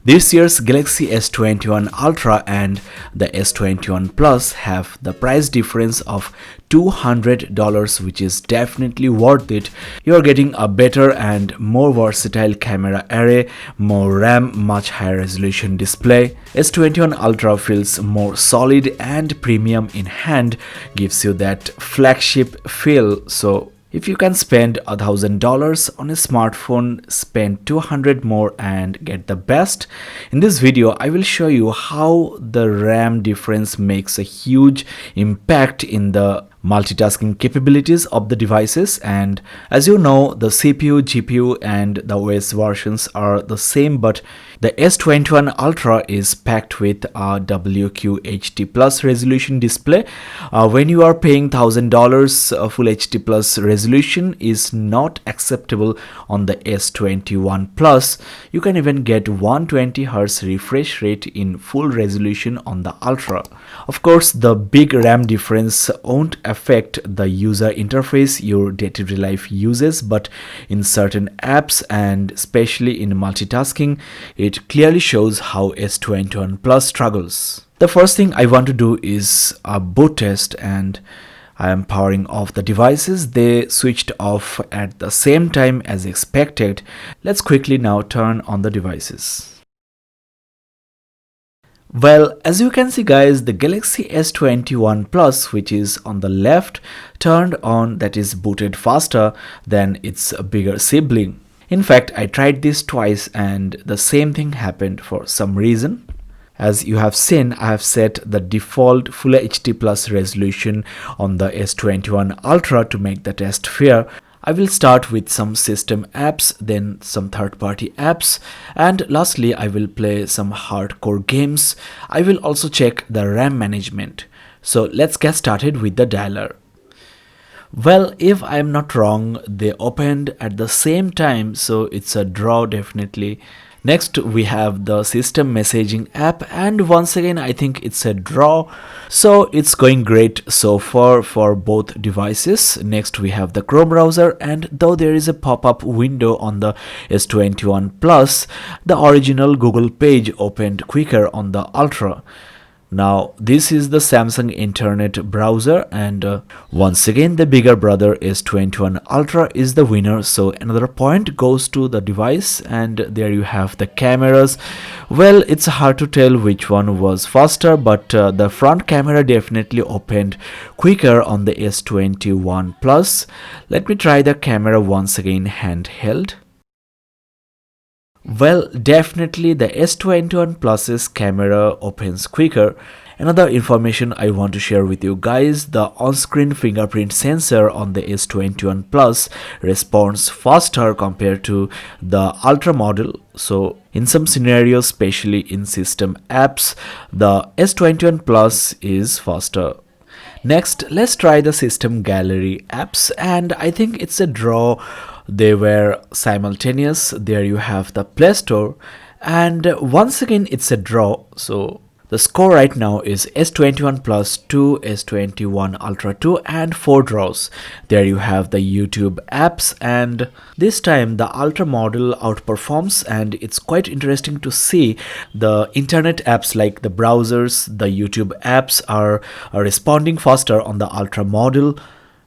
This year's Galaxy S21 Ultra and the S21 Plus have the price difference of $200, which is definitely worth it. You're getting a better and more versatile camera array, more RAM, much higher resolution display. S21 Ultra feels more solid and premium in hand, gives you that flagship feel. So if you can spend $1,000 on a smartphone, spend 200 more and get the best. In this video, I will show you how the RAM difference makes a huge impact in the multitasking capabilities of the devices. And as you know, the CPU, GPU and the OS versions are the same, but the S21 Ultra is packed with a WQHD plus resolution display. When you are paying $1,000, Full HD plus resolution is not acceptable on the S21 Plus. You can even get 120Hz refresh rate in full resolution on the Ultra. Of course, the big RAM difference won't affect the user interface your day-to-day life uses, but in certain apps and especially in multitasking, it clearly shows how S21 Plus struggles. The first thing I want to do is a boot test, and I am powering off the devices. They switched off at the same time as expected. Let's quickly now turn on the devices. Well, as you can see guys, the Galaxy S21 Plus, which is on the left, turned on, that is booted faster than its bigger sibling. In fact, I tried this twice and the same thing happened for some reason. As you have seen, I have set the default Full HD Plus resolution on the S21 Ultra to make the test fair. I will start with some system apps, then some third-party apps, and lastly I will play some hardcore games. I will also check the RAM management. So let's get started with the dialer. Well, if I am not wrong, they opened at the same time, so it's a draw definitely. Next we have the system messaging app, and once again I think it's a draw, so it's going great so far for both devices. Next we have the Chrome browser, and though there is a pop-up window on the S21 Plus, the original Google page opened quicker on the Ultra. Now this is the Samsung internet browser, and once again the bigger brother S21 Ultra is the winner, so another point goes to the device. And there you have the cameras. Well, it's hard to tell which one was faster, but the front camera definitely opened quicker on the S21 Plus. Let me try the camera once again handheld. Well, definitely the S21 Plus's camera opens quicker. Another information I want to share with you guys, the on-screen fingerprint sensor on the S21 Plus responds faster compared to the Ultra model. So in some scenarios, especially in system apps, the S21 Plus is faster. Next, let's try the system gallery apps, and I think it's a draw. They were simultaneous. There you have the Play Store, and once again it's a draw. So the score right now is S21 Plus 2, S21 Ultra 2 and 4 draws. There you have the YouTube apps, and this time the Ultra model outperforms, and it's quite interesting to see the internet apps like the browsers, the YouTube apps are responding faster on the Ultra model.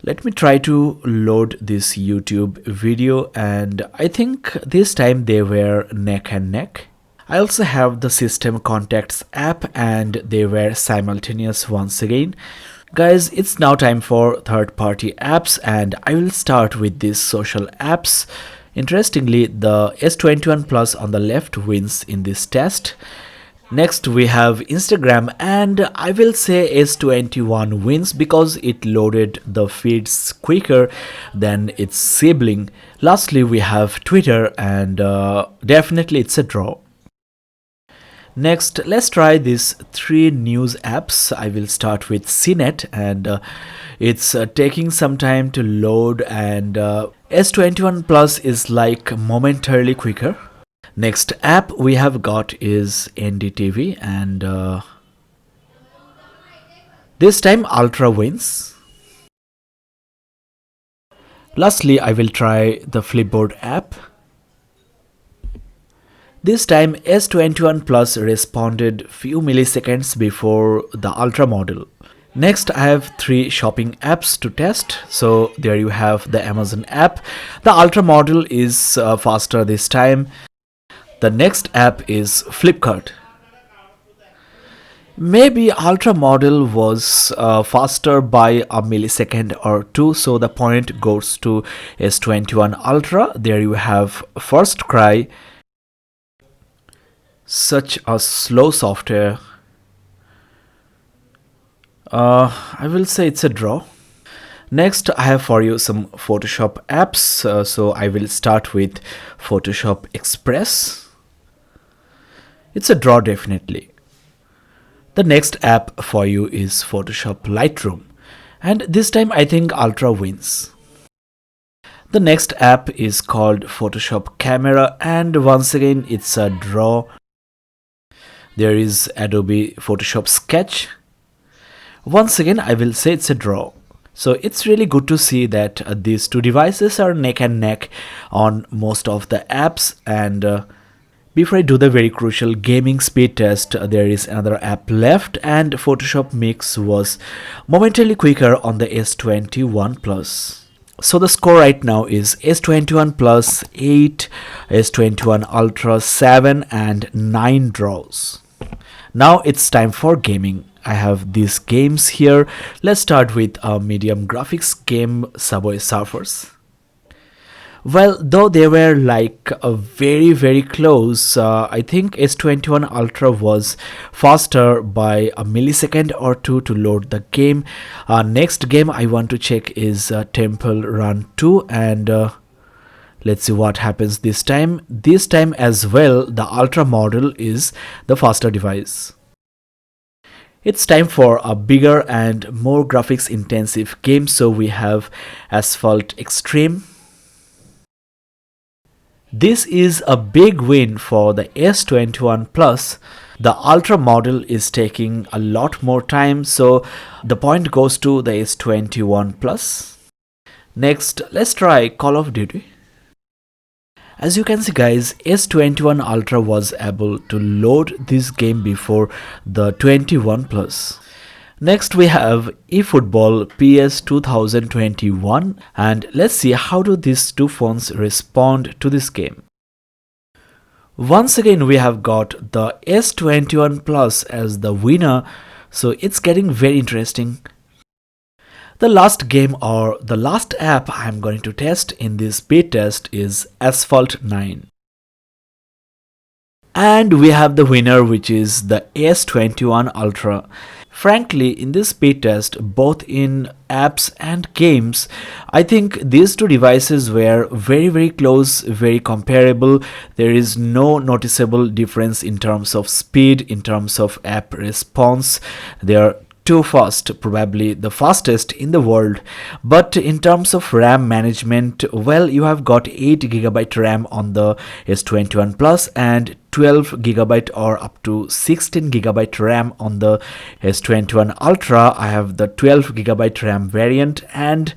Let me try to load this YouTube video, and I think this time they were neck and neck. I also have the system contacts app, and they were simultaneous once again. Guys, it's now time for third-party apps, and I will start with these social apps. Interestingly, the S21 Plus on the left wins in this test. Next we have Instagram, and I will say S21 wins because it loaded the feeds quicker than its sibling. Lastly we have Twitter, and definitely it's a draw. Next, let's try these 3 news apps. I will start with CNET, and it's taking some time to load, and S21 Plus is like momentarily quicker. Next app we have got is NDTV, and this time Ultra wins. Lastly, I will try the Flipboard app. This time S21 Plus responded few milliseconds before the Ultra model. Next, I have three shopping apps to test. So there you have the Amazon app. The Ultra model is faster this time. The next app is Flipkart. Maybe Ultra model was faster by a millisecond or two, so the point goes to S21 Ultra. There you have First Cry. Such a slow software. I will say it's a draw. Next, I have for you some Photoshop apps. So I will start with Photoshop Express. It's a draw definitely. The next app for you is Photoshop Lightroom. And this time I think Ultra wins. The next app is called Photoshop Camera, and once again it's a draw. There is Adobe Photoshop Sketch. Once again I will say it's a draw. So it's really good to see that these two devices are neck and neck on most of the apps. And before I do the very crucial gaming speed test, there is another app left, and Photoshop Mix was momentarily quicker on the S21 Plus. So the score right now is S21 Plus 8, S21 Ultra 7 and 9 draws. Now it's time for gaming. I have these games here. Let's start with a medium graphics game, Subway Surfers. Well, though they were like very close, I think S21 Ultra was faster by a millisecond or two to load the game. Next game I want to check is Temple Run 2, and let's see what happens this time. This time as well, the Ultra model is the faster device. It's time for a bigger and more graphics intensive game, so we have Asphalt Extreme. This is a big win for the S21 Plus. The Ultra model is taking a lot more time, so the point goes to the S21 Plus. Next, let's try Call of Duty. As you can see guys, S21 Ultra was able to load this game before the 21 Plus. Next we have eFootball PS 2021, and let's see how do these two phones respond to this game. Once again we have got the S21 Plus as the winner, so it's getting very interesting. The last game or the last app I'm going to test in this speed test is Asphalt 9. And we have the winner, which is the S21 Ultra. Frankly, in this speed test, both in apps and games, I think these two devices were very close, very comparable. There is no noticeable difference in terms of speed, in terms of app response. They are too fast, probably the fastest in the world. But in terms of RAM management, well, you have got 8GB RAM on the S21 Plus and 12GB or up to 16GB RAM on the S21 Ultra. I have the 12GB RAM variant, and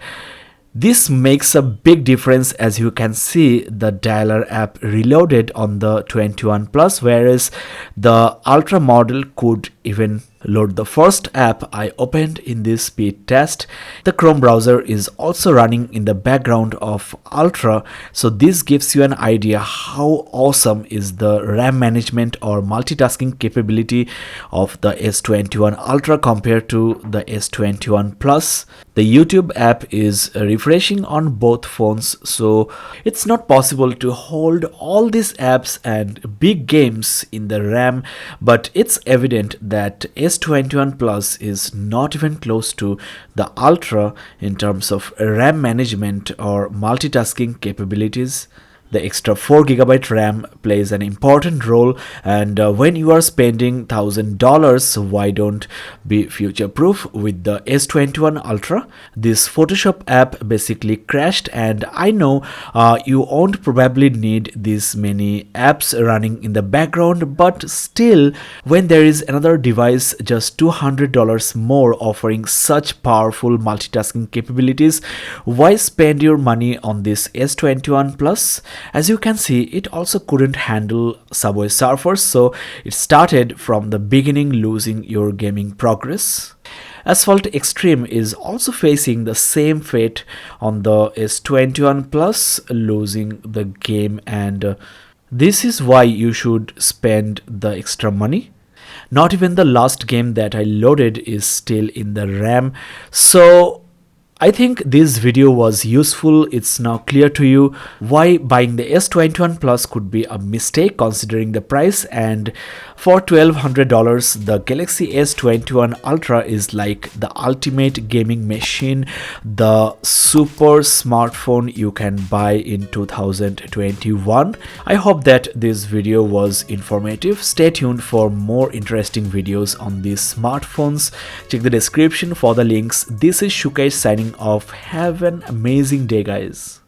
this makes a big difference. As you can see, the dialer app reloaded on the 21 Plus, whereas the Ultra model could even load the first app I opened in this speed test. The Chrome browser is also running in the background of Ultra, so this gives you an idea how awesome is the RAM management or multitasking capability of the S21 Ultra compared to the S21 Plus. The YouTube app is refreshing on both phones, so it's not possible to hold all these apps and big games in the RAM, but it's evident that S21 Plus is not even close to the Ultra in terms of RAM management or multitasking capabilities. The extra 4GB RAM plays an important role, and when you are spending $1,000, why don't be future proof with the S21 Ultra? This Photoshop app basically crashed, and I know you won't probably need this many apps running in the background, but still, when there is another device just $200 more offering such powerful multitasking capabilities, why spend your money on this S21 Plus? As you can see, it also couldn't handle Subway Surfers, so it started from the beginning losing your gaming progress. Asphalt Extreme is also facing the same fate on the S21 Plus, losing the game, and this is why you should spend the extra money. Not even the last game that I loaded is still in the RAM. So I think this video was useful. It's now clear to you why buying the S21 Plus could be a mistake considering the price, and for $1,200 the Galaxy S21 Ultra is like the ultimate gaming machine, the super smartphone you can buy in 2021. I hope that this video was informative. Stay tuned for more interesting videos on these smartphones. Check the description for the links. This is Shukesh signing off. Have an amazing day, guys.